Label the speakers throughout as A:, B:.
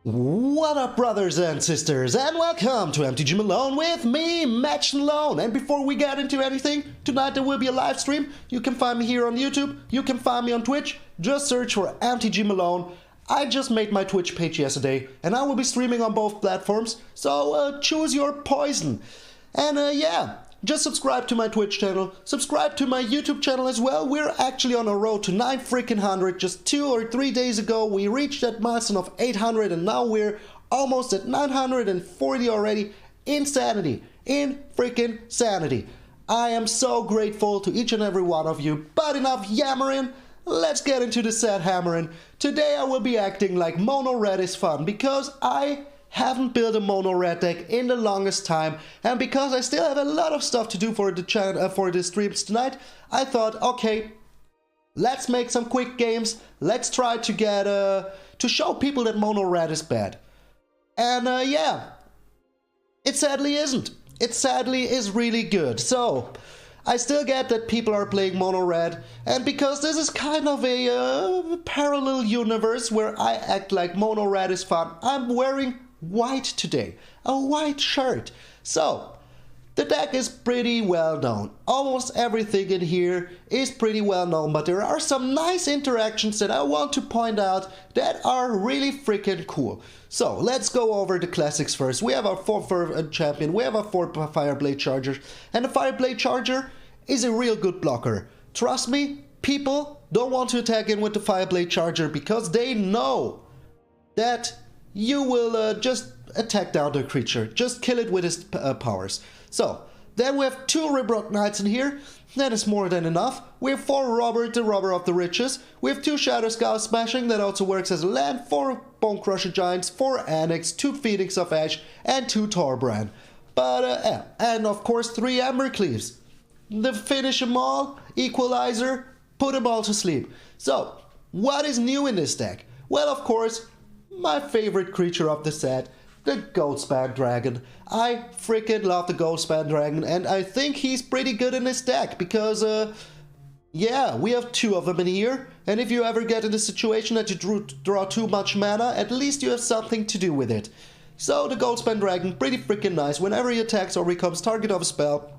A: What up, brothers and sisters, and welcome to MTG Malone with me, MtgA Malone. And before we get into anything, tonight there will be a live stream. You can find me here on YouTube, you can find me on Twitch, just search for MTG Malone. I just made my Twitch page yesterday, and I will be streaming on both platforms, so choose your poison. And yeah, just subscribe to my Twitch channel, subscribe to my YouTube channel as well. We're actually on a road to 900. Just 2 or 3 days ago we reached that milestone of 800, and now we're almost at 940 already. Insanity, in freaking sanity. I am so grateful to each and every one of you, but enough yammering. Let's get into the sad hammering. Today I will be acting like mono red is fun because I haven't built a mono red deck in the longest time, and because I still have a lot of stuff to do for the channel for the streams tonight, I thought, okay, let's make some quick games. Let's try to get to show people that mono red is bad. And yeah, it sadly isn't. It sadly is really good. So I still get that people are playing mono red, and because this is kind of a parallel universe where I act like mono red is fun, I'm wearing white today, a white shirt. So the deck is pretty well known. Almost everything in here is pretty well known, but there are some nice interactions that I want to point out that are really freaking cool. So let's go over the classics first. We have our 4 Fervent Champion, we have our 4 Fireblade Chargers, and the Fireblade Charger is a real good blocker. Trust me, people don't want to attack in with the Fireblade Charger because they know that you will just attack down the creature, just kill it with his powers. So then we have 2 Ribrock Knights in here. That is more than enough. We have 4 Robert, the Robber of the Riches. We have 2 Shadow Scout Smashing, that also works as a land, 4 Bone Crusher Giants, 4 Annex, 2 Phoenix of Ash, and 2 Torbrand. But and of course 3 Embercleaves. The finish them all, equalizer, put them all to sleep. So what is new in this deck? Well, of course, my favorite creature of the set, the Goldspan Dragon. I freaking love the Goldspan Dragon, and I think he's pretty good in this deck because, yeah, we have 2 of them in here, and if you ever get in the situation that you draw too much mana, at least you have something to do with it. So the Goldspan Dragon, pretty freaking nice. Whenever he attacks or becomes target of a spell,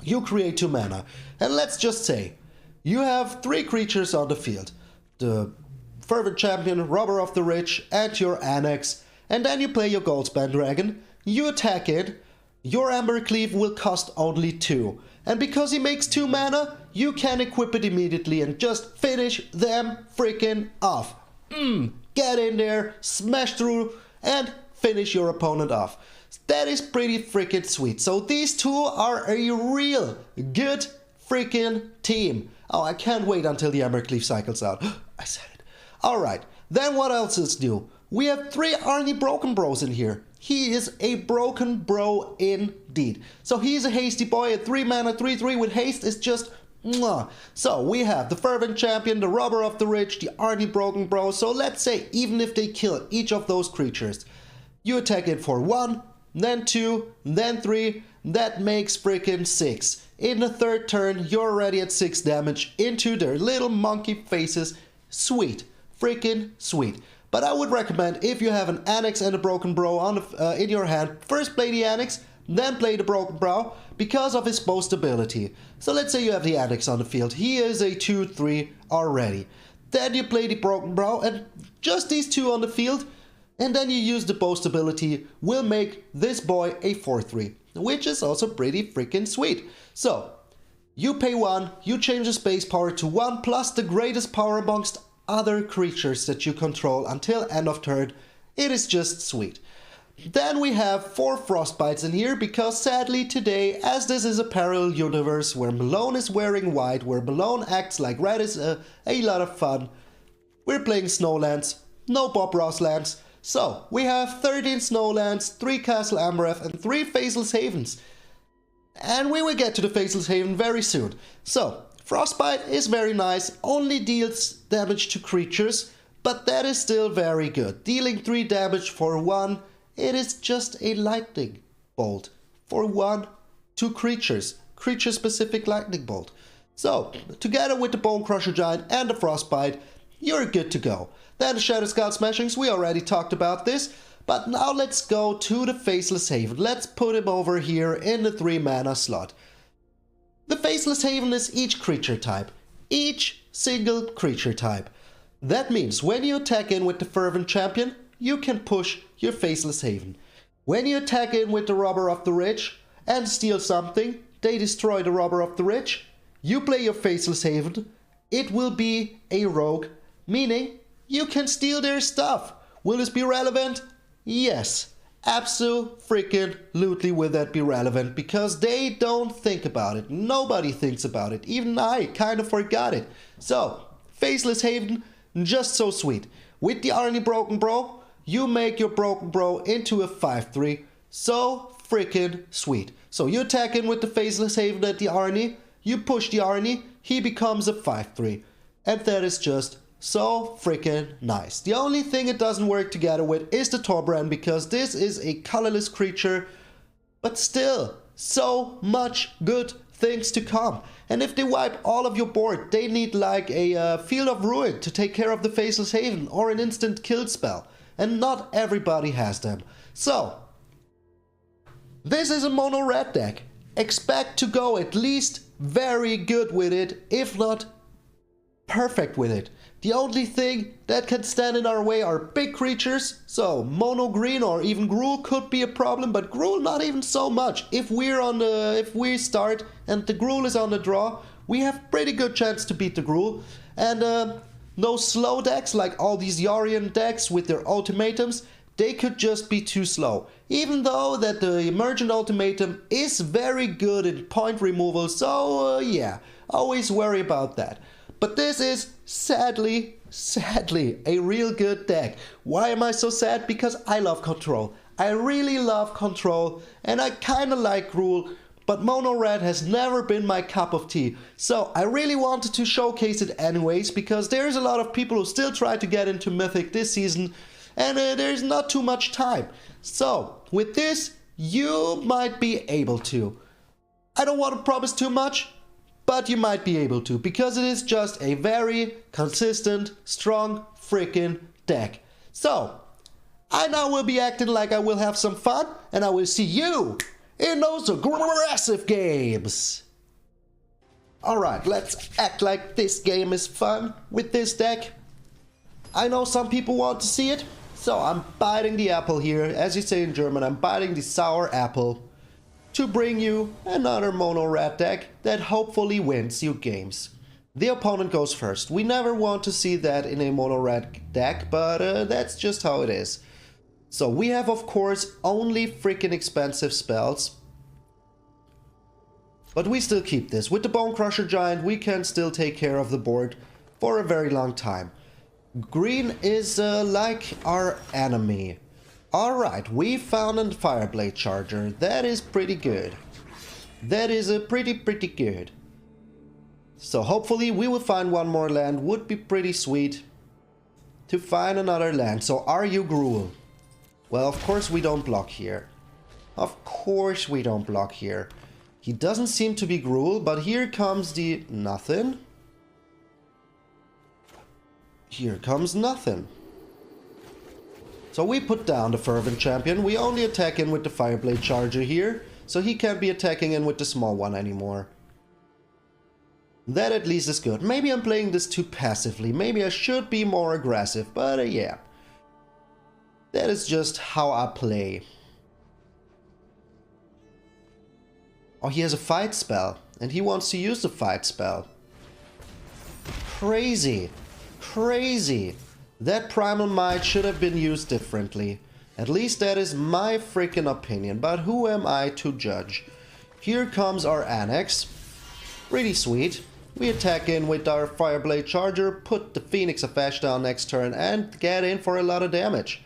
A: you create 2 mana. And let's just say, you have 3 creatures on the field. The Fervent Champion, Robber of the Rich, and your Annex, and then you play your Goldspan Dragon, you attack it, your Embercleave will cost only 2, and because he makes 2 mana, you can equip it immediately and just finish them freaking off. Get in there, smash through, and finish your opponent off. That is pretty freaking sweet. So these 2 are a real good freaking team. Oh, I can't wait until the Embercleave cycles out. I said it. Alright, then what else is new? We have 3 Arnie Brokenbrows in here. He is a Brokenbrow indeed. So he's a hasty boy, a 3 mana 3/3 with haste is just mwah. So we have the Fervent Champion, the Robber of the Rich, the Arnie Brokenbrow. So let's say even if they kill each of those creatures, you attack it for 1, then 2, then 3, that makes freaking 6. In the 3rd turn, you're already at 6 damage into their little monkey faces. Sweet. Freaking sweet. But I would recommend, if you have an Annex and a Brokenbrow on in your hand, first play the Annex, then play the Brokenbrow, because of his boast ability. So let's say you have the Annex on the field. He is a 2/3 already. Then you play the Brokenbrow, and just these 2 on the field, and then you use the boast ability, will make this boy a 4/3, which is also pretty freaking sweet. So you pay 1, you change the space power to 1 plus the greatest power amongst other creatures that you control until end of turn. It is just sweet. Then we have 4 Frostbites in here because sadly today, as this is a parallel universe where Malone is wearing white, where Malone acts like red is a lot of fun, we're playing Snowlands, no Bob Ross lands. So we have 13 Snowlands, 3 Castle Ambereth, and 3 Faceless Havens. And we will get to the Faceless Haven very soon. So Frostbite is very nice, only deals damage to creatures, but that is still very good. Dealing 3 damage for 1, it is just a lightning bolt for 1 to creatures. Creature specific lightning bolt. So, together with the Bone Crusher Giant and the Frostbite, you're good to go. Then Shadow Scout Smashings, we already talked about this. But now let's go to the Faceless Haven. Let's put him over here in the 3 mana slot. The Faceless Haven is each creature type. Each single creature type. That means when you attack in with the Fervent Champion, you can push your Faceless Haven. When you attack in with the Robber of the Rich and steal something, they destroy the Robber of the Rich, you play your Faceless Haven, it will be a rogue, meaning you can steal their stuff. Will this be relevant? Yes, absolutely will that be relevant, because they don't think about it. Nobody thinks about it. Even I kind of forgot it. So, Faceless Haven, just so sweet. With the Arnie Brokenbrow, you make your Brokenbrow into a 5/3. So freaking sweet. So you attack in with the Faceless Haven at the Arnie, you push the Arnie, he becomes a 5/3. And that is just so freaking nice. The only thing it doesn't work together with is the Torbrand, because this is a colorless creature, but still so much good things to come. And if they wipe all of your board, they need like a Field of Ruin to take care of the Faceless Haven, or an instant kill spell. And not everybody has them. So, this is a mono red deck. Expect to go at least very good with it, if not perfect with it. The only thing that can stand in our way are big creatures, so mono green or even Gruul could be a problem, but Gruul not even so much. If we start and the Gruul is on the draw, we have pretty good chance to beat the Gruul. And no slow decks like all these Yorion decks with their ultimatums, they could just be too slow. Even though that the Emergent Ultimatum is very good in point removal, so yeah, always worry about that. But this is sadly a real good deck. Why am I so sad? Because I love control. I really love control, and I kinda like Gruul, but mono red has never been my cup of tea. So I really wanted to showcase it anyways, because there's a lot of people who still try to get into Mythic this season, and there's not too much time. So with this, you might be able to. I don't want to promise too much, but you might be able to, because it is just a very consistent, strong freaking deck. So I now will be acting like I will have some fun, and I will see you in those aggressive games. Alright, let's act like this game is fun with this deck. I know some people want to see it, so I'm biting the apple here. As you say in German, I'm biting the sour apple to bring you another mono red deck that hopefully wins you games. The opponent goes first. We never want to see that in a mono red deck, but that's just how it is. So we have, of course, only freaking expensive spells. But we still keep this. With the Bone Crusher Giant, we can still take care of the board for a very long time. Green is like our enemy. Alright, we found a Fireblade Charger. That is pretty good. That is pretty good. So hopefully we will find one more land. Would be pretty sweet to find another land. So are you Gruul? Well, of course we don't block here. Of course we don't block here. He doesn't seem to be Gruul, but here comes the nothing. Here comes nothing. So we put down the Fervent Champion. We only attack in with the Fireblade Charger here, so he can't be attacking in with the small one anymore. That at least is good. Maybe I'm playing this too passively. Maybe I should be more aggressive, but yeah. That is just how I play. Oh, he has a fight spell, and he wants to use the fight spell. Crazy. Crazy. That Primal Might should have been used differently. At least that is my freaking opinion, but who am I to judge? Here comes our Annex. Pretty sweet. We attack in with our Fireblade Charger, put the Phoenix of Ash down next turn, and get in for a lot of damage.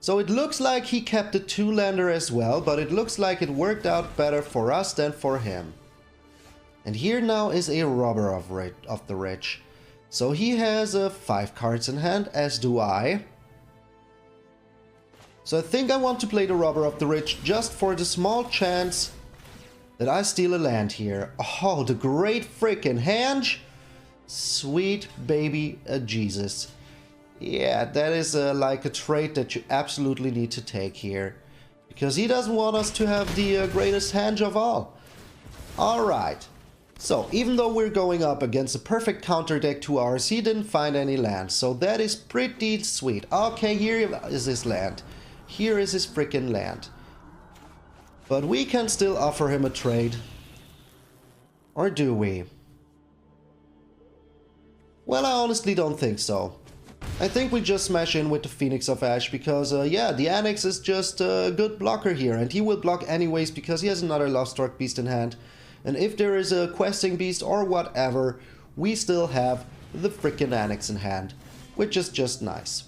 A: So it looks like he kept a 2-lander as well, but it looks like it worked out better for us than for him. And here now is a Robber of the Rich. So he has 5 cards in hand, as do I. So I think I want to play the Robber of the Rich just for the small chance that I steal a land here. Oh, the great freaking Henge! Sweet baby Jesus. Yeah, that is like a trait that you absolutely need to take here. Because he doesn't want us to have the greatest hand of all. Alright. So, even though we're going up against a perfect counter deck to ours, he didn't find any land. So that is pretty sweet. Okay, here is his land. Here is his freaking land. But we can still offer him a trade. Or do we? Well, I honestly don't think so. I think we just smash in with the Phoenix of Ash because, yeah, the Annex is just a good blocker here. And he will block anyways because he has another Lovestruck Beast in hand. And if there is a Questing Beast or whatever, we still have the frickin' Annex in hand. Which is just nice.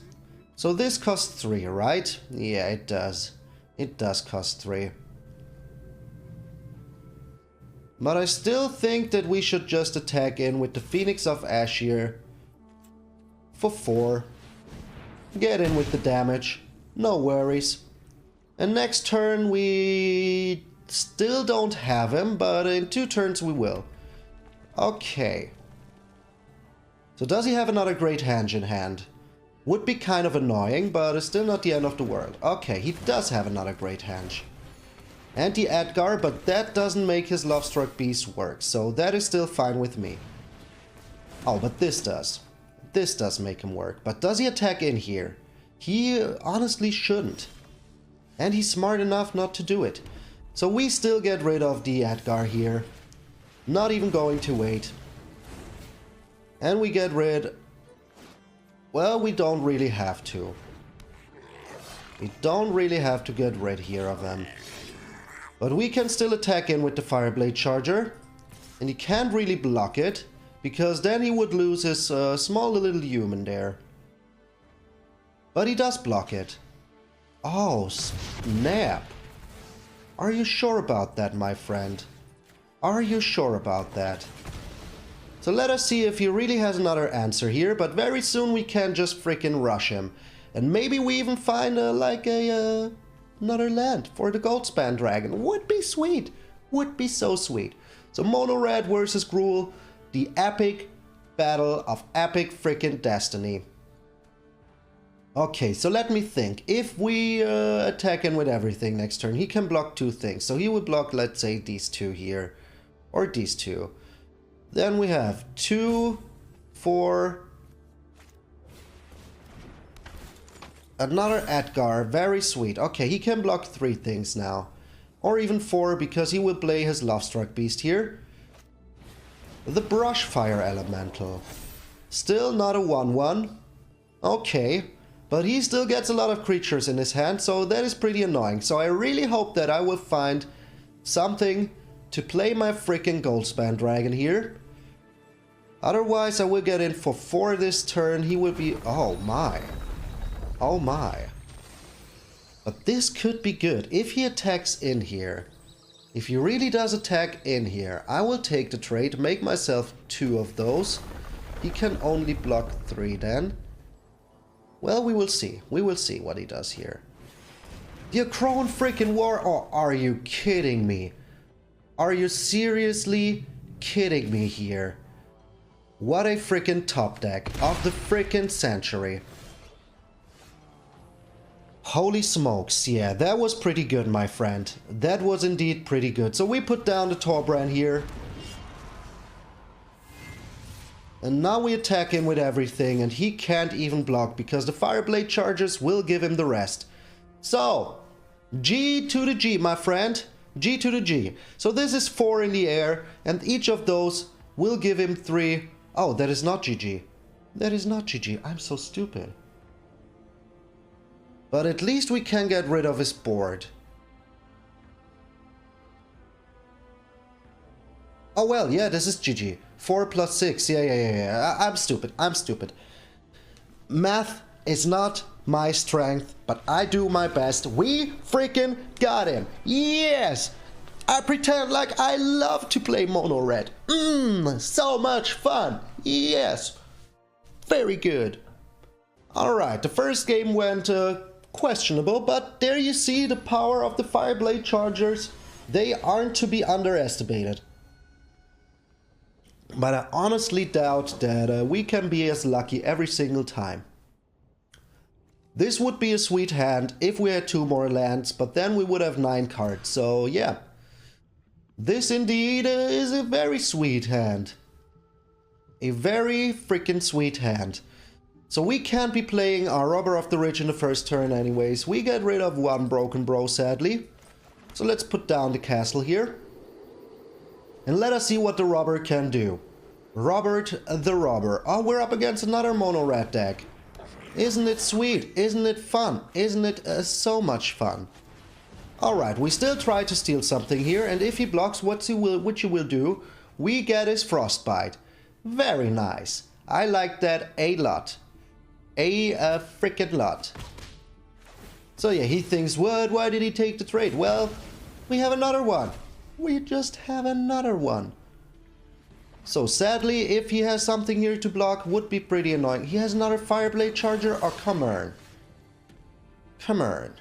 A: So this costs 3, right? Yeah, it does. It does cost 3. But I still think that we should just attack in with the Phoenix of Ash here. For 4. Get in with the damage. No worries. And next turn we still don't have him, but in 2 turns we will. Okay. So does he have another Great Henge in hand? Would be kind of annoying, but it's still not the end of the world. Okay, he does have another Great Henge. Anti-MtgA, but that doesn't make his Lovestruck Beast work, so that is still fine with me. Oh, but this does. This does make him work. But does he attack in here? He honestly shouldn't. And he's smart enough not to do it. So we still get rid of the MtgA here. Not even going to wait. And we get rid... Well, we don't really have to. We don't really have to get rid here of him. But we can still attack in with the Fireblade Charger. And he can't really block it. Because then he would lose his small little human there. But he does block it. Oh, snap. Are you sure about that, my friend? Are you sure about that? So let us see if he really has another answer here. But very soon we can just freaking rush him. And maybe we even find another land for the Goldspan Dragon. Would be sweet. Would be so sweet. So Mono Red versus Gruul. The epic battle of epic freaking destiny. Okay, so let me think. If we attack him with everything next turn, he can block 2 things. So he would block, let's say, these 2 here. Or these 2. Then we have 2, 4... Another MtgA, very sweet. Okay, he can block 3 things now. Or even 4, because he will play his Lovestruck Beast here. The Brushfire Elemental. Still not a 1/1. Okay. But he still gets a lot of creatures in his hand, so that is pretty annoying. So I really hope that I will find something to play my freaking Goldspan Dragon here. Otherwise I will get in for 4 this turn. He will be... Oh my. Oh my. But this could be good. If he attacks in here... If he really does attack in here, I will take the trade, make myself 2 of those. He can only block 3 then. Well, we will see. We will see what he does here. The Akroan freaking War? Oh, are you kidding me? Are you seriously kidding me here? What a freaking top deck of the freaking century. Holy smokes, yeah, that was pretty good, my friend. That was indeed pretty good. So we put down the Torbrand here. And now we attack him with everything, and he can't even block because the Fireblade Chargers will give him the rest. So, G to the G, my friend. G to the G. So this is 4 in the air, and each of those will give him 3. Oh, that is not GG. That is not GG. I'm so stupid. But at least we can get rid of his board. Oh well, yeah, this is GG. 4 plus 6, yeah. I'm stupid, I'm stupid. Math is not my strength, but I do my best. We freaking got him. Yes! I pretend like I love to play Mono Red. So much fun. Yes. Very good. Alright, the first game went questionable, but there you see the power of the Fireblade Chargers. They aren't to be underestimated. But I honestly doubt that we can be as lucky every single time. This would be a sweet hand if we had 2 more lands, but then we would have 9 cards. So yeah, this indeed is a very sweet hand. A very freaking sweet hand. So we can't be playing our Robber of the Rich in the first turn anyways. We get rid of 1 Brokenbrow, sadly. So let's put down the castle here. And let us see what the Robber can do. Robert the Robber. Oh, we're up against another mono red deck. Isn't it sweet? Isn't it fun? Isn't it so much fun? Alright, we still try to steal something here, and if he blocks which he will do, we get his Frostbite. Very nice. I like that a lot. A freaking lot. So yeah, he thinks, what? Why did he take the trade? Well, we have another one. We just have another one. So sadly, if he has something here to block, would be pretty annoying. He has another Fireblade Charger? Oh, come on. Come on.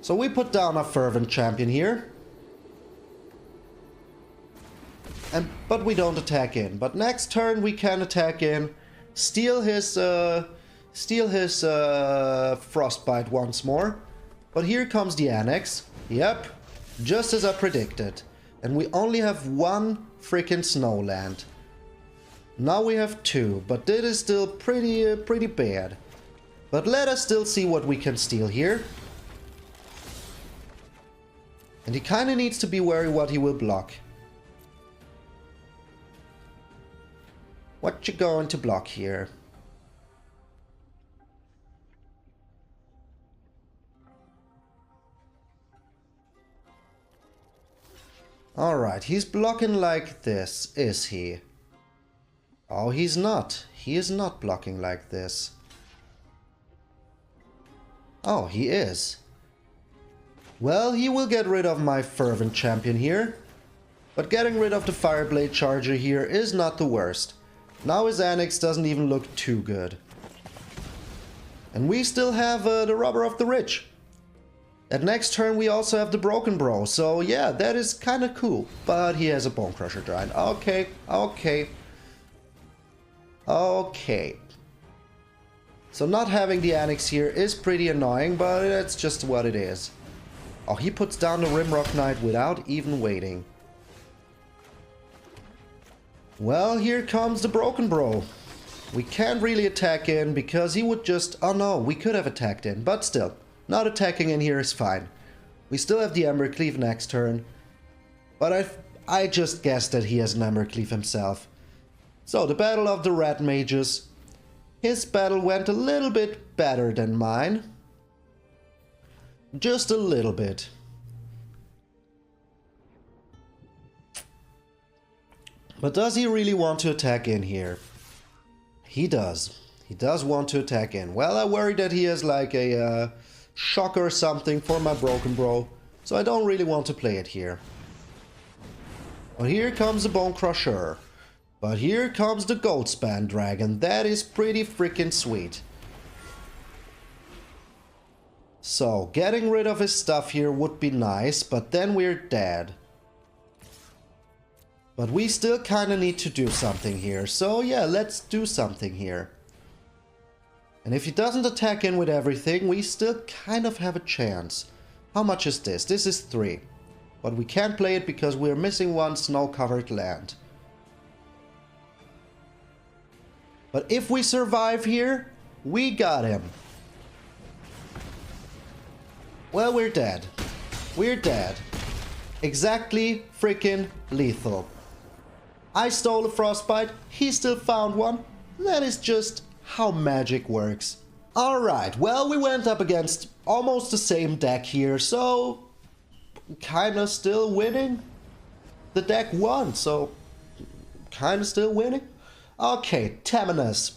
A: So we put down a Fervent Champion here. But we don't attack in. But next turn we can attack in, steal his Frostbite once more. But here comes the Annex. Yep. Just as I predicted. And we only have 1 freaking Snowland. Now we have 2, but that is still pretty bad. But let us still see what we can steal here. And he kind of needs to be wary what he will block. What you going to block here? Alright, he's blocking like this, is he? Oh, he's not. He is not blocking like this. Oh, he is. Well, he will get rid of my Fervent Champion here. But getting rid of the Fireblade Charger here is not the worst. Now his Annex doesn't even look too good. And we still have the Robber of the Rich. And next turn we also have the Brokenbrow, so yeah, that is kind of cool. But he has a Bone Crusher Giant. Okay, okay. Okay. So not having the Annex here is pretty annoying, but that's just what it is. Oh, he puts down the Rimrock Knight without even waiting. Well, here comes the Brokenbrow. We can't really attack in because he would just... Oh no, we could have attacked in, but still. Not attacking in here is fine. We still have the Embercleave next turn. But I just guessed that he has an Embercleave himself. So, the Battle of the Red Mages. His battle went a little bit better than mine. Just a little bit. But does he really want to attack in here? He does. He does want to attack in. Well, I worry that he has like a... shock or something for my Brokenbrow, so I don't really want to play it here. But here comes the Bone Crusher. But here comes the Goldspan Dragon. That is pretty freaking sweet. So, getting rid of his stuff here would be nice, but then we're dead. But we still kind of need to do something here, so yeah, let's do something here. And if he doesn't attack in with everything, we still kind of have a chance. How much is this? This is 3. But we can't play it because we're missing 1 snow-covered land. But if we survive here, we got him. Well, we're dead. We're dead. Exactly freaking lethal. I stole a Frostbite, he still found one. That is just... how magic works. Alright, well, we went up against almost the same deck here, so kinda still winning. The deck won, so kinda still winning. Okay, Temenos,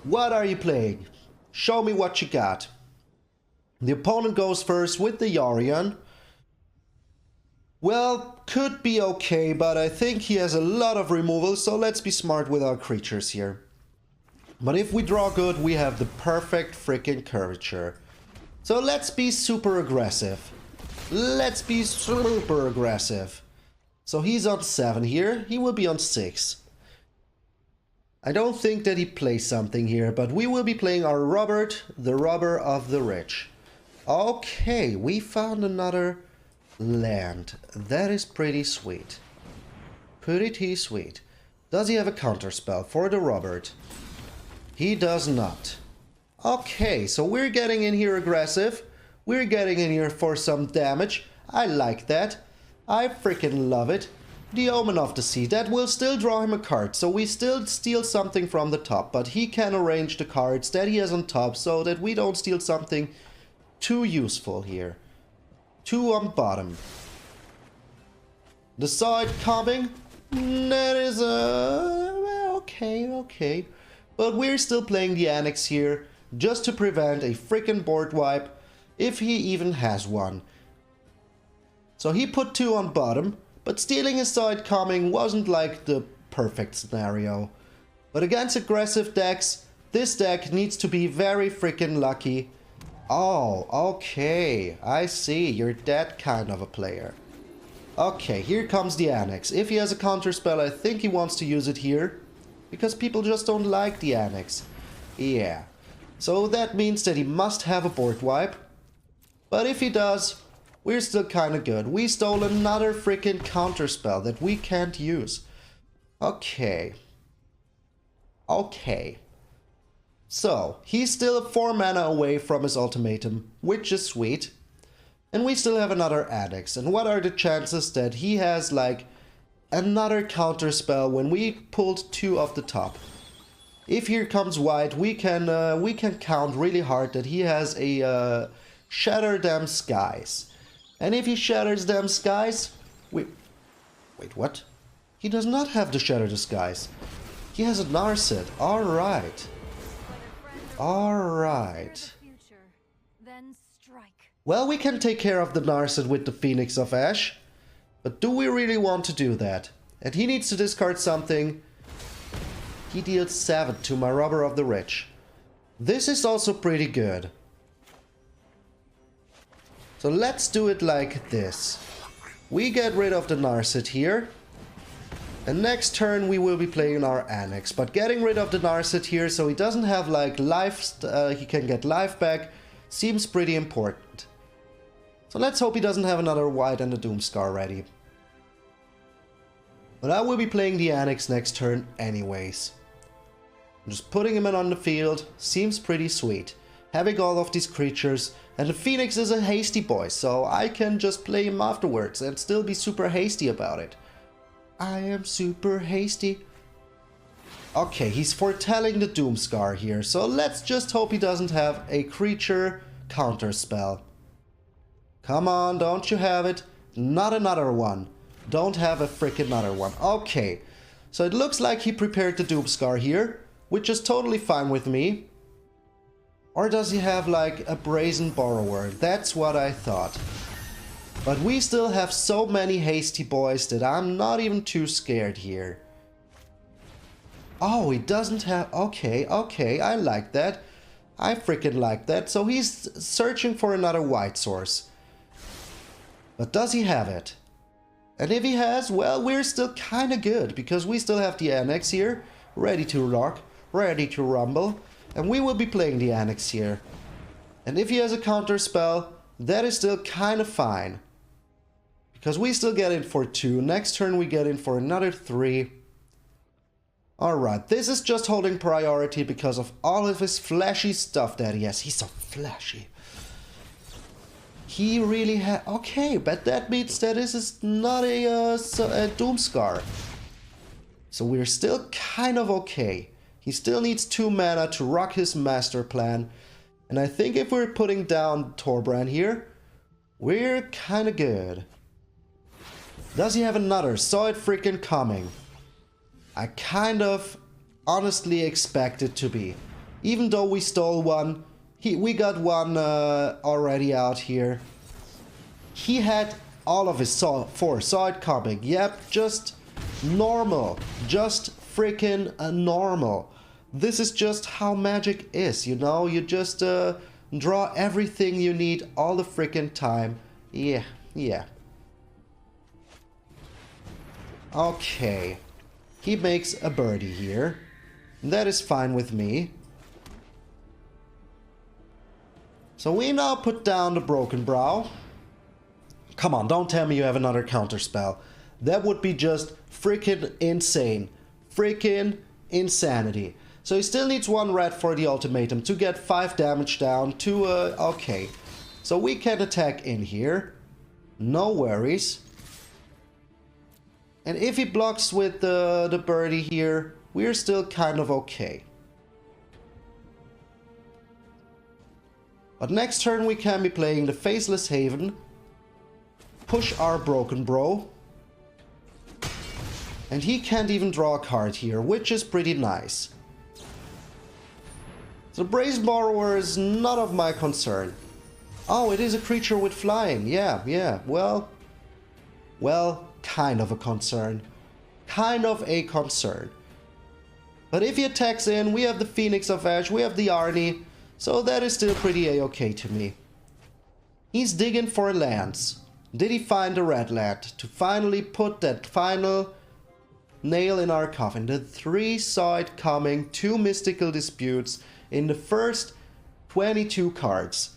A: what are you playing? Show me what you got. The opponent goes first with the Yorion. Well, could be okay, but I think he has a lot of removal, so let's be smart with our creatures here. But if we draw good, we have the perfect freaking curvature. So let's be super aggressive. Let's be super aggressive. So he's on 7 here. He will be on 6. I don't think that he plays something here, but we will be playing our Robert, the robber of the rich. Okay, we found another land. That is pretty sweet. Pretty sweet. Does he have a counterspell for the Robert? He does not. Okay, so we're getting in here aggressive. We're getting in here for some damage. I like that. I freaking love it. The Omen of the Sea. That will still draw him a card. So we still steal something from the top. But he can arrange the cards that he has on top so that we don't steal something too useful here. 2 on bottom. The side coming. That is okay. But we're still playing the Annex here just to prevent a freaking board wipe if he even has one. So he put 2 on bottom, but stealing his side coming wasn't like the perfect scenario. But against aggressive decks, this deck needs to be very freaking lucky. Oh, okay, I see, you're that kind of a player. Okay, here comes the Annex. If he has a counterspell, I think he wants to use it here, because people just don't like the Annex. Yeah, so that means that he must have a board wipe. But if he does, we're still kinda good. We stole another freaking counterspell that we can't use. Okay. Okay. So, he's still 4 mana away from his ultimatum, which is sweet. And we still have another Annex. And what are the chances that he has, like, another counterspell when we pulled 2 off the top? If here comes white, we can count really hard that he has a Shatter Them Skies. And if he shatters them skies... Wait, what? He does not have the Shatter the Skies. He has a Narset. Alright. Alright. Well, we can take care of the Narset with the Phoenix of Ash. But do we really want to do that? And he needs to discard something. He deals 7 to my Robber of the Rich. This is also pretty good. So let's do it like this. We get rid of the Narset here. And next turn we will be playing our Annex. But getting rid of the Narset here so he doesn't have like life, he can get life back, seems pretty important. So let's hope he doesn't have another white and a Doomscar ready. But I will be playing the Annex next turn anyways. Just putting him in on the field seems pretty sweet. Having all of these creatures, and the Phoenix is a hasty boy, so I can just play him afterwards and still be super hasty about it. I am super hasty. Okay, he's foretelling the Doomscar here, so let's just hope he doesn't have a creature counterspell. Come on, don't you have it? Not another one. Don't have a freaking another one. Okay, so it looks like he prepared the Doomscar here, which is totally fine with me. Or does he have like a Brazen Borrower? That's what I thought. But we still have so many hasty boys that I'm not even too scared here. Oh, he doesn't have... Okay, I like that. I freaking like that. So he's searching for another white source. But does he have it? And if he has, well, we're still kinda good. Because we still have the Annex here. Ready to rock. Ready to rumble. And we will be playing the Annex here. And if he has a counter spell, that is still kind of fine. Because we still get in for 2. Next turn we get in for another 3. Alright, this is just holding priority because of all of his flashy stuff that he has. He's so flashy. He really had... Okay, but that means that this is not a Doomscar. So we're still kind of okay. He still needs 2 mana to rock his master plan. And I think if we're putting down Torbrand here, we're kinda good. Does he have another? Saw it freaking coming. I kind of honestly expect it to be. Even though we stole one, we got one already out here. He had all of his 4, saw it coming. Yep, just normal. Just freaking normal. This is just how Magic is, you know? You just draw everything you need all the freaking time. Yeah. Okay. He makes a birdie here. That is fine with me. So we now put down the Brokenbrow. Come on, don't tell me you have another counterspell. That would be just freaking insane. Freaking insanity. So he still needs 1 red for the ultimatum to get 5 damage down to, okay. So we can attack in here. No worries. And if he blocks with the birdie here, we're still kind of okay. But next turn we can be playing the Faceless Haven. Push our Brokenbrow. And he can't even draw a card here, which is pretty nice. So Brazen Borrower is not of my concern. Oh, it is a creature with flying. Yeah. Well, kind of a concern. Kind of a concern. But if he attacks in, we have the Phoenix of Ash, we have the Arnie, so that is still pretty a-okay to me. He's digging for lands. Did he find a red land to finally put that final nail in our coffin? The 3 saw it coming, 2 mystical disputes in the first 22 cards.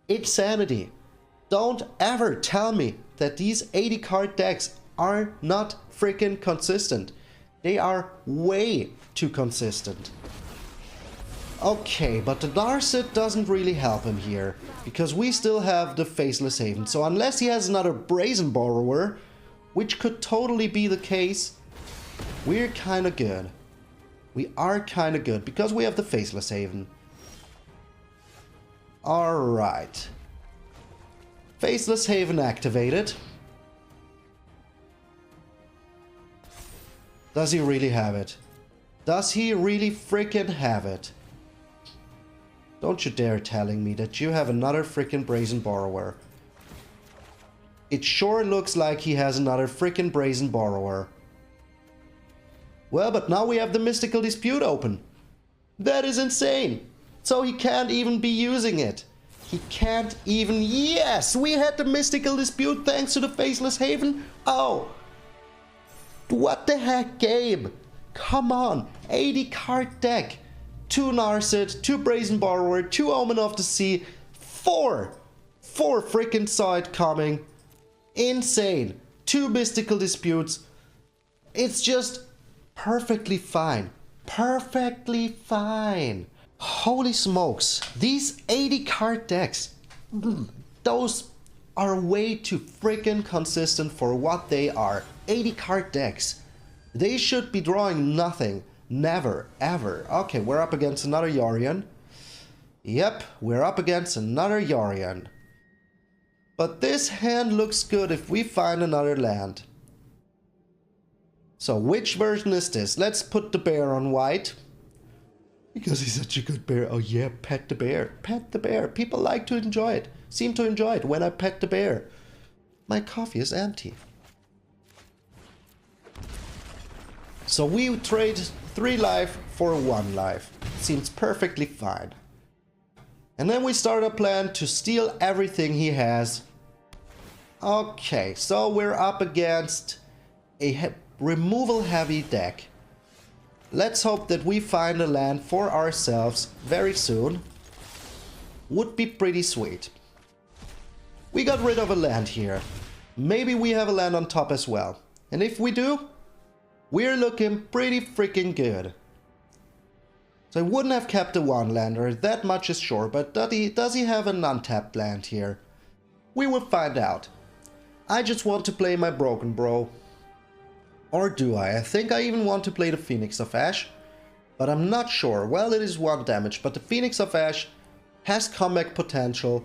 A: Insanity. Don't ever tell me that these 80 card decks are not freaking consistent. They are way too consistent. Okay, but the Narset doesn't really help him here, because we still have the Faceless Haven. So unless he has another Brazen Borrower, which could totally be the case, we're kind of good. We are kind of good, because we have the Faceless Haven. Alright. Faceless Haven activated. Does he really have it? Does he really freaking have it? Don't you dare telling me that you have another freaking Brazen Borrower. It sure looks like he has another freaking Brazen Borrower. Well, but now we have the Mystical Dispute open. That is insane. So he can't even be using it. He can't even... Yes! We had the Mystical Dispute thanks to the Faceless Haven. Oh! What the heck, game? Come on. 80 card deck. 2 Narset, 2 Brazen Borrower, 2 Omen of the Sea, 4 freaking saw it coming. Insane. 2 Mystical Disputes. It's just perfectly fine. Perfectly fine. Holy smokes. These 80 card decks, those are way too freaking consistent for what they are. 80 card decks. They should be drawing nothing. Never, ever. Okay, we're up against another Yorion. Yep, we're up against another Yorion. But this hand looks good if we find another land. So which version is this? Let's put the bear on white. Because he's such a good bear. Oh yeah, pet the bear. Pet the bear. People like to enjoy it. Seem to enjoy it when I pet the bear. My coffee is empty. So we trade 3 life for 1 life. Seems perfectly fine. And then we start a plan to steal everything he has. Okay, so we're up against a removal heavy deck. Let's hope that we find a land for ourselves very soon. Would be pretty sweet. We got rid of a land here. Maybe we have a land on top as well. And if we do, we're looking pretty freaking good. So I wouldn't have kept the 1-lander, that much is sure, but does he have an untapped land here? We will find out. I just want to play my Brokenbrow. Or do I? I think I even want to play the Phoenix of Ash, but I'm not sure. Well, it is 1 damage, but the Phoenix of Ash has comeback potential.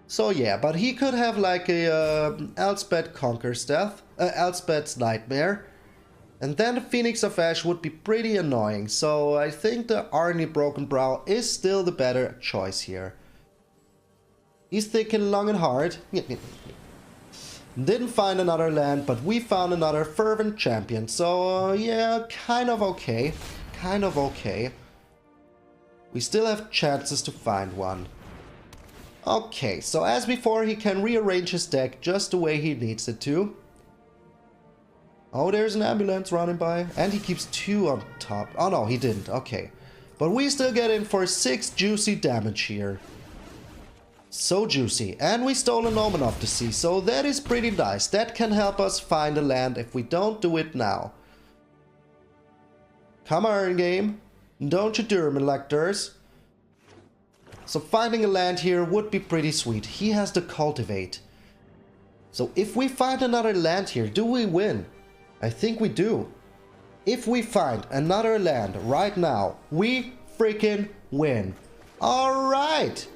A: So yeah, but he could have like a Elspeth Conquers Death, Elspeth's Nightmare. And then the Phoenix of Ash would be pretty annoying, so I think the Arnie Brokenbrow is still the better choice here. He's thinking long and hard. Didn't find another land, but we found another Fervent Champion, so yeah, kind of okay. Kind of okay. We still have chances to find one. Okay, so as before, he can rearrange his deck just the way he needs it to. Oh, there's an ambulance running by. And he keeps 2 on top. Oh no, he didn't. Okay. But we still get in for 6 juicy damage here. So juicy. And we stole an Omen of the Sea, so that is pretty nice. That can help us find a land if we don't do it now. Come on, game. Don't you dare, electors. So finding a land here would be pretty sweet. He has to cultivate. So if we find another land here, do we win? I think we do. If we find another land right now, we freaking win. Alright.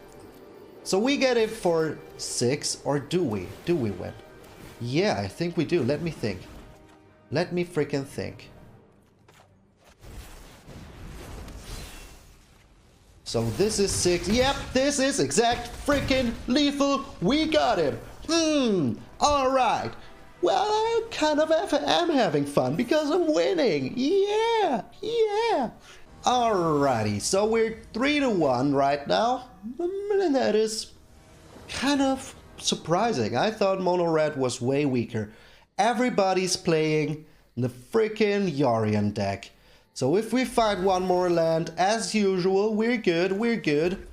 A: So we get it for 6, or do we? Do we win? Yeah, I think we do. Let me think. Let me freaking think. So this is 6. Yep, this is exact freaking lethal. We got him. Alright. Well, I kind of am having fun because I'm winning. Yeah. Alrighty, so we're 3-1 right now. And that is kind of surprising. I thought Mono Red was way weaker. Everybody's playing the freaking Yorion deck. So if we find one more land, as usual, we're good.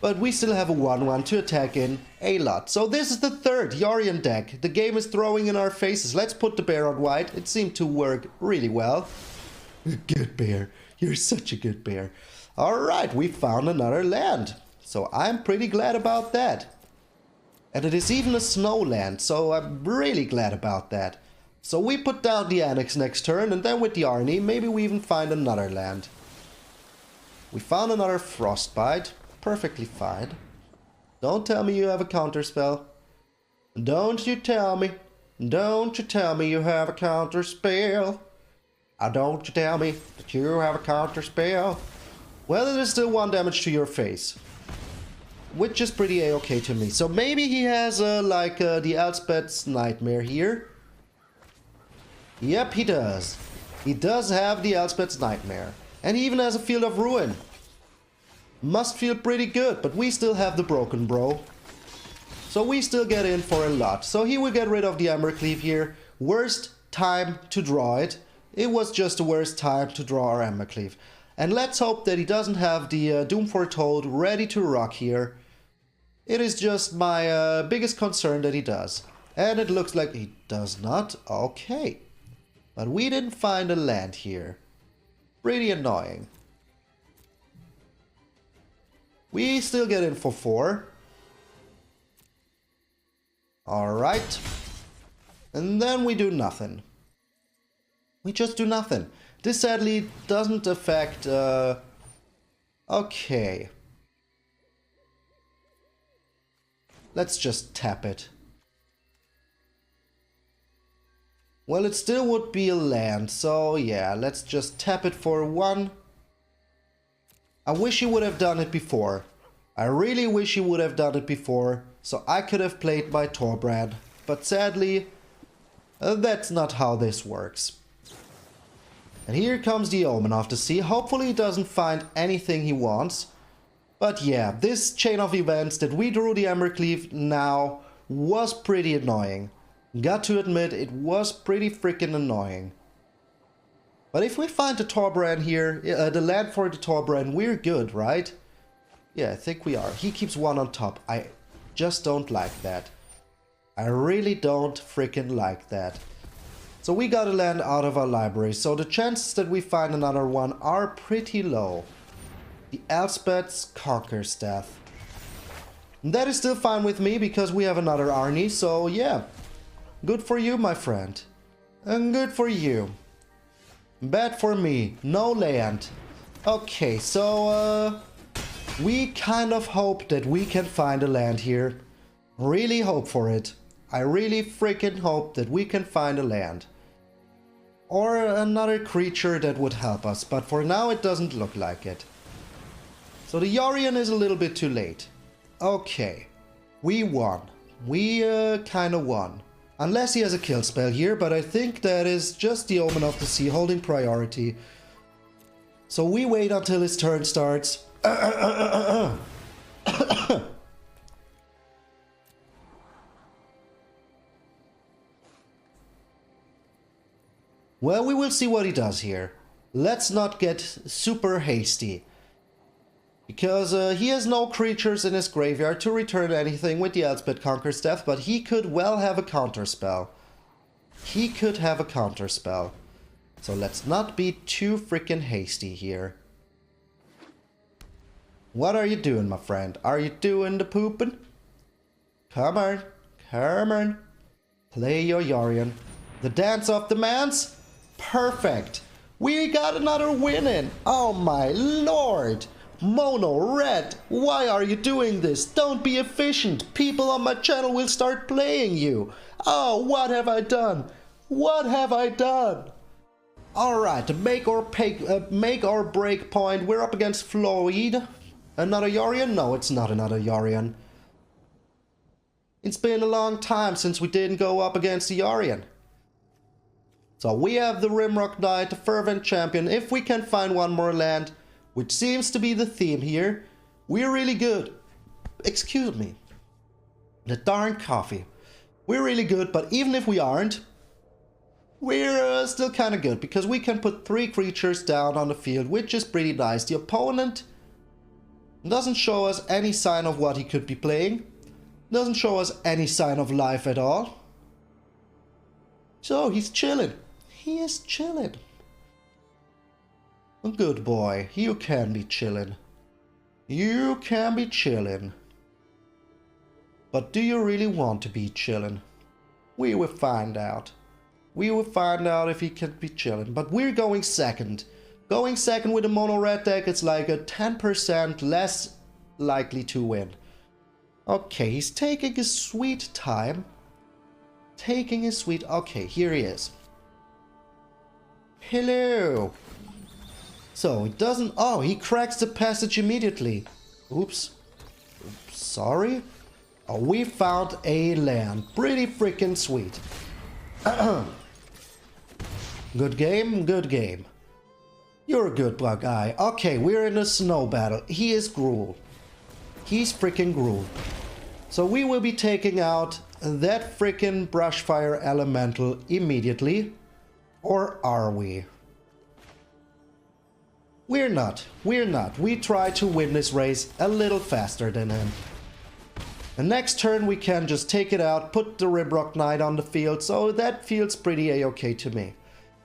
A: But we still have a 1-1 to attack in a lot. So this is the 3rd Yorion deck. The game is throwing in our faces. Let's put the bear on white. It seemed to work really well. Good bear. You're such a good bear. Alright, we found another land. So I'm pretty glad about that. And it is even a snow land, so I'm really glad about that. So we put down the Annex next turn, and then with the Arnie, maybe we even find another land. We found another Frostbite. Perfectly fine. Don't tell me you have a counterspell. Don't you tell me. Don't you tell me you have a counterspell. Don't you tell me that you have a counterspell. Well, it is still 1 damage to your face. Which is pretty a-okay to me. So maybe he has the Elspeth's Nightmare here. Yep, he does. He does have the Elspeth's Nightmare. And he even has a Field of Ruin. Must feel pretty good, but we still have the Brokenbrow. So we still get in for a lot. So he will get rid of the Embercleave here. Worst time to draw it. It was just the worst time to draw our Embercleave. And let's hope that he doesn't have the Doom Foretold ready to rock here. It is just my biggest concern that he does. And it looks like he does not. Okay. But we didn't find a land here. Pretty annoying. We still get in for 4. Alright. And then we do nothing. We just do nothing. This sadly doesn't affect... Okay. Let's just tap it. Well, it still would be a land, so yeah, let's just tap it for 1. I wish he would have done it before. I really wish he would have done it before, so I could have played my Torbrand. But sadly, that's not how this works. And here comes the Omen of the Sea. Hopefully he doesn't find anything he wants. But yeah, this chain of events that we drew the Embercleave now was pretty annoying. Got to admit, it was pretty freaking annoying. But if we find the Torbrand here, the land for the Torbrand, we're good, right? Yeah, I think we are. He keeps 1 on top. I just don't like that. I really don't freaking like that. So we got a land out of our library, so the chances that we find another one are pretty low. The Elspeth's Conqueror's Death. And that is still fine with me because we have another Arnie, so yeah. Good for you, my friend. And good for you. Bad for me. No land. Okay, so we kind of hope that we can find a land here. Really hope for it. I really freaking hope that we can find a land. Or another creature that would help us, but for now it doesn't look like it. So the Yorion is a little bit too late. Okay, we won. We kinda won. Unless he has a kill spell here, but I think that is just the Omen of the Sea holding priority. So we wait until his turn starts. Well, we will see what he does here. Let's not get super hasty. Because he has no creatures in his graveyard to return anything with the Elspeth Conquers Death, but he could well have a counterspell. He could have a counterspell. So let's not be too freaking hasty here. What are you doing, my friend? Are you doing the pooping? Come on, come on. Play your Yorion. The Dance of Demands? Perfect. We got another win in. Oh my lord. Mono Red, why are you doing this? Don't be efficient. People on my channel will start playing you. Oh, what have I done? What have I done? Alright, make or break point. We're up against Floyd. Another Yorion? No, it's not another Yorion. It's been a long time since we didn't go up against the Yorion. So we have the Rimrock Knight, the Fervent Champion. If we can find one more land, which seems to be the theme here, we're really good. Excuse me. The darn coffee. We're really good, but even if we aren't, we're still kind of good, because we can put 3 creatures down on the field, which is pretty nice. The opponent doesn't show us any sign of what he could be playing. Doesn't show us any sign of life at all. So he's chilling. He is chilling. A good boy. You can be chilling. You can be chilling. But do you really want to be chilling? We will find out. We will find out if he can be chilling. But we're going second. Going second with a mono red deck, it's like a 10% less likely to win. Okay, he's taking his sweet time. Taking his sweet... Okay, here he is. Hello. So, it doesn't... Oh, he cracks the passage immediately. Oops. Sorry. Oh, we found a land. Pretty freaking sweet. Good game, good game. You're a good guy. Okay, we're in a snow battle. He is Gruul. He's freaking Gruul. So we will be taking out that freaking Brushfire Elemental immediately. Or are we? We're not. We're not. We try to win this race a little faster than him. The next turn we can just take it out, put the Rimrock Knight on the field, so that feels pretty a-okay to me.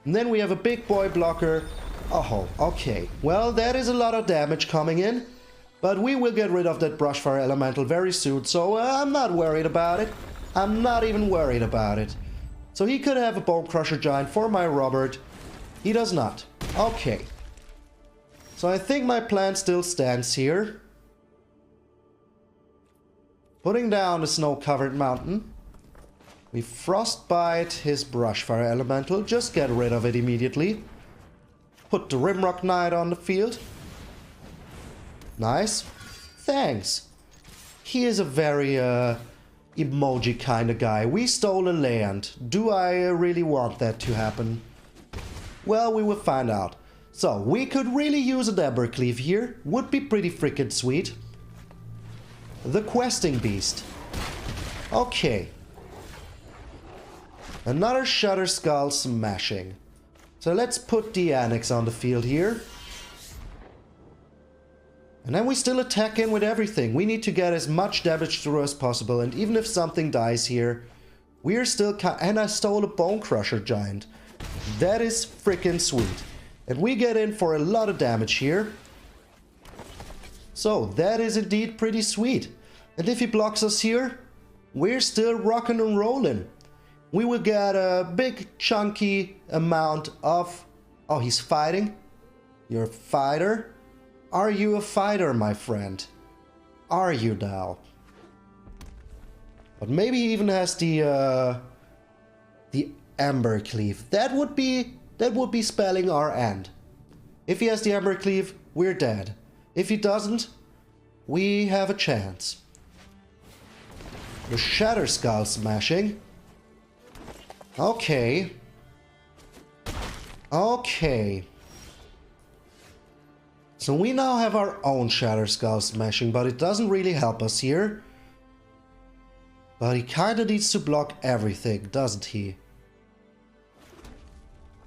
A: And then we have a big boy blocker. Oh, okay. Well, that is a lot of damage coming in. But we will get rid of that Brushfire Elemental very soon, so I'm not worried about it. I'm not even worried about it. So he could have a Bone Crusher Giant for my Robert. He does not. Okay. So I think my plan still stands here. Putting down the snow-covered mountain. We Frostbite his Brushfire Elemental. Just get rid of it immediately. Put the Rimrock Knight on the field. Nice. Thanks. He is a very emoji kind of guy. We stole a land. Do I really want that to happen? Well, we will find out. So, we could really use a Embercleave here. Would be pretty freaking sweet. The Questing Beast. Okay. Another Shutterskull Smashing. So let's put the Annex on the field here. And then we still attack in with everything. We need to get as much damage through as possible. And even if something dies here, we're still... And I stole a Bone Crusher Giant. That is freaking sweet. And we get in for a lot of damage here. So, that is indeed pretty sweet. And if he blocks us here, we're still rocking and rolling. We will get a big chunky amount of... Oh, he's fighting? You're a fighter? Are you a fighter, my friend? Are you now? But maybe he even has the Embercleave. That would be spelling our end. If he has the Embercleave, we're dead. If he doesn't, we have a chance. The Shatterskull Smashing. Okay. Okay. So we now have our own Shatterskull Smashing, but it doesn't really help us here. But he kinda needs to block everything, doesn't he?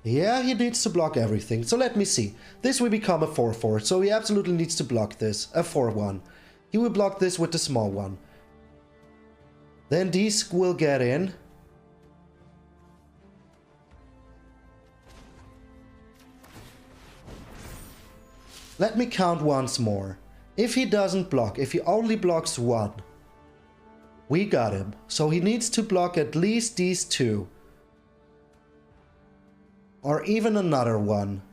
A: Yeah, he needs to block everything. So let me see. This will become a 4-4, so he absolutely needs to block this. A 4-1. He will block this with the small one. Then these will get in. Let me count once more. If he doesn't block, if he only blocks one, we got him. So he needs to block at least these two. Or even another one.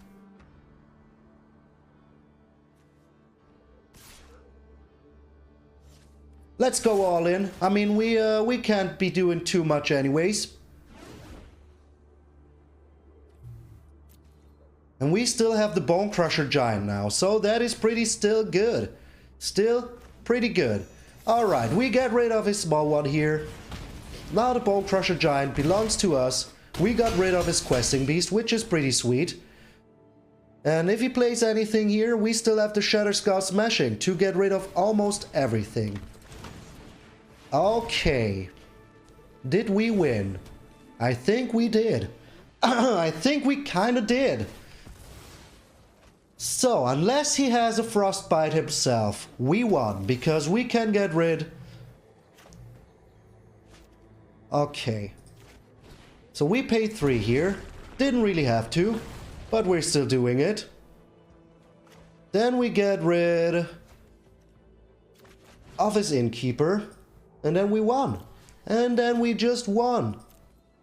A: Let's go all in. I mean, we can't be doing too much anyways. And we still have the Bone Crusher Giant now, so that is pretty still good. Still pretty good. Alright, we get rid of his small one here. Now the Bone Crusher Giant belongs to us. We got rid of his Questing Beast, which is pretty sweet. And if he plays anything here, we still have the Shatter Skull Smashing to get rid of almost everything. Okay. Did we win? I think we did. I think we kinda did. So, unless he has a Frostbite himself, we won, because we can get rid... Okay. So we paid 3 here. Didn't really have to, but we're still doing it. Then we get rid of his Innkeeper, and then we won. And then we just won.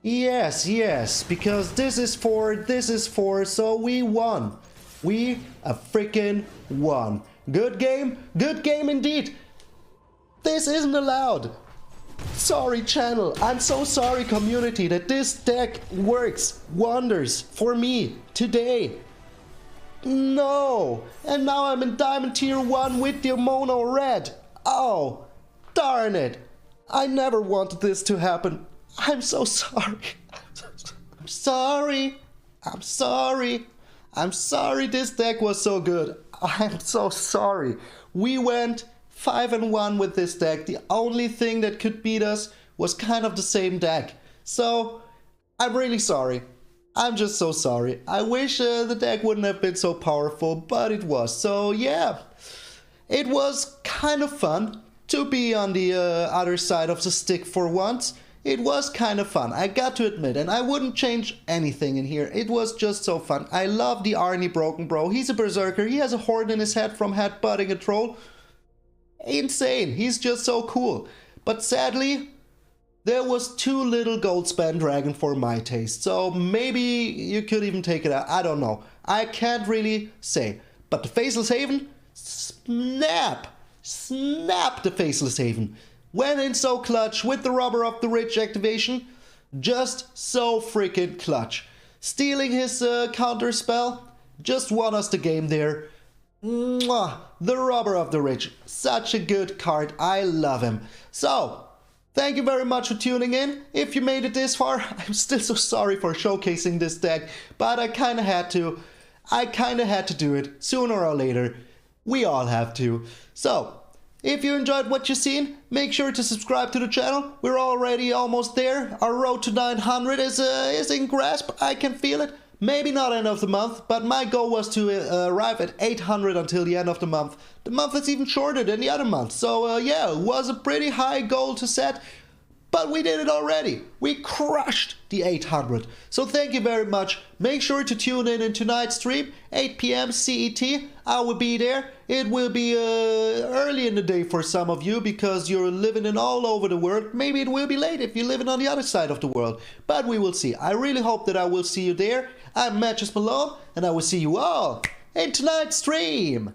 A: Yes, yes, because this is 4, so we won. We a freaking won. Good game indeed. This isn't allowed. Sorry channel, I'm so sorry community that this deck works wonders for me today. No, and now I'm in Diamond Tier 1 with the Mono Red. Oh, darn it. I never wanted this to happen. I'm so sorry. I'm sorry. I'm sorry. I'm sorry this deck was so good. I'm so sorry. We went 5-1 with this deck. The only thing that could beat us was kind of the same deck. So, I'm really sorry. I'm just so sorry. I wish the deck wouldn't have been so powerful, but it was. So, yeah. It was kind of fun to be on the other side of the stick for once. It was kind of fun, I got to admit, and I wouldn't change anything in here. It was just so fun. I love the Arnie Brokenbrow. He's a berserker. He has a horn in his head from headbutting a troll. Insane. He's just so cool. But sadly, there was too little Goldspan Dragon for my taste. So maybe you could even take it out. I don't know. I can't really say. But the Faceless Haven, snap! Snap the Faceless Haven. Went in so clutch with the Robber of the Rich activation. Just so freaking clutch. Stealing his counter spell. Just won us the game there. Mwah! The Robber of the Rich. Such a good card. I love him. So, thank you very much for tuning in. If you made it this far, I'm still so sorry for showcasing this deck. But I kinda had to. I kinda had to do it. Sooner or later. We all have to. So, if you enjoyed what you've seen, make sure to subscribe to the channel. We're already almost there. Our road to 900 is in grasp. I can feel it. Maybe not end of the month, but my goal was to arrive at 800 until the end of the month. The month is even shorter than the other month. So yeah, it was a pretty high goal to set. But we did it already. We crushed the 800. So thank you very much. Make sure to tune in tonight's stream, 8 p.m. CET. I will be there. It will be early in the day for some of you because you're living in all over the world. Maybe it will be late if you're living on the other side of the world. But we will see. I really hope that I will see you there. I'm MtgA Malone, and I will see you all in tonight's stream.